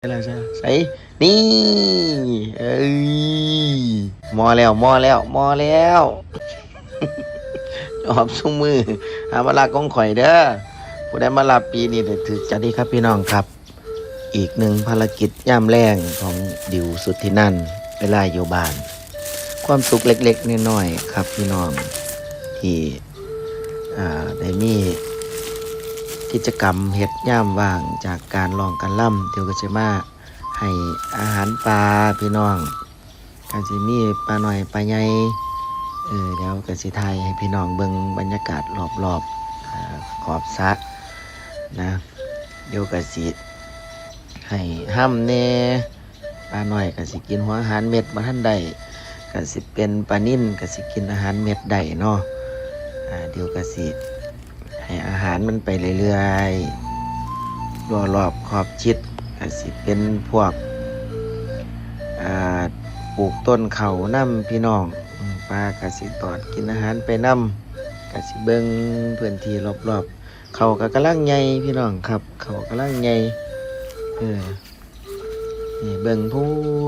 อะไรใช่ใส่นี่เอ้ยมอแล้วมอแล้วมอแล้วจอบซุมือหามาลากองข่อยเด้อผู้ใดมาลาปีนี้เดี๋ยวถือจัดดีครับพี่น้องครับอีกหนึ่งภารกิจย่ำแรงของดิวสุดที่นั่นเวลาอยู่บ้านความสุขเล็กๆน้อยๆครับพี่น้องที่ได้มีกิจกรรมเฮ็ดย่ามว่างจากการลองการล่ำเที่ยวก็จะมาให้อาหารปลาพี่น้องการสิมีปลาหน่อยปลาใหญ่เดี๋ยวก็สิถ่ายให้พี่น้องเบิ่งบรรยากาศรอบๆขอบสระนะเดี๋ยวก็สิให้ห้ำแน่ปลาหน่อยก็สิกินหัวอาหารเม็ดบ่ทันได้ก็สิเป็นปลานิ่นก็สิกินอาหารเม็ดได้เนาะเดี๋ยวก็สิให้อาหารมันไปเรื่อยๆรอบๆขอบชิดก็สิเป็นพวกปลูกต้นเขาน้ำพี่น้องปลากสิตอดกินอาหารไปน้ำกสิเบิงพื้นที่รอบๆเขาก็กำลังใหญ่พี่น้องครับเขากำลังใหญ่นี่เบิงพู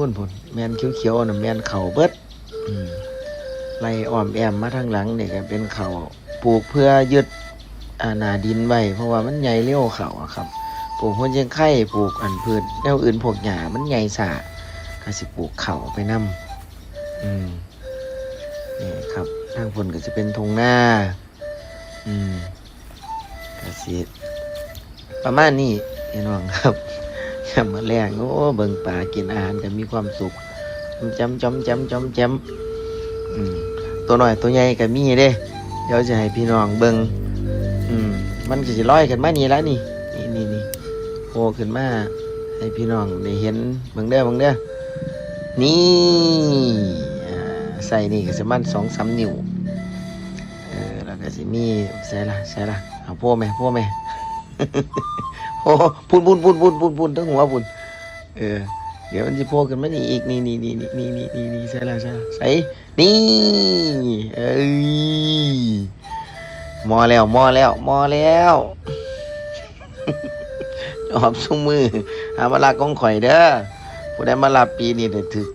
นแมนเขียวๆน่ะแมนเขาเบิดไล่อ้อมแอมมาทางหลังเนี่ยก็เป็นเขาปลูกเพื่อยึดหนาดินไว้เพราะว่ามันใหญ่เลี้ยวเขาครับปลูกหัวยังไข่ปลูกอันพืชแนวอื่นพวกหญ้ามันใหญ่สะก็สิปลูกเขาไปนำนี่ครับทางฝนก็จะเป็นทงหน้าก็สิประมาณนี้พี่น้องครับยามมื้อแลงโอ้เบิ่งปลากินอาหารก็มีความสุขจำตัวน้อยตัวใหญ่ก็มีเด้เดี๋ยวจะให้พี่น้องเบิ่งมันก็สิลอยขึ้นมานี่ละนี่โผล่ขึ้นมาให้พี่น้องได้เห็นเบิ่งเด้อนี่ใส่นี่ก็สิมัน2-3 นิ้วแล้วก็สิมีใส่ละเอาพวกแม่โอ้พูนทั้งหัวพูนเดี๋ยวมันสิโผล่ขึ้นมานี่อีกนี่ใส่ละใส่นี่เอ้ยมอแล้วจอบซุมือหามาลากองข่อยเด้อผู้ใดมาลาปีนี้เดี๋ยวถือ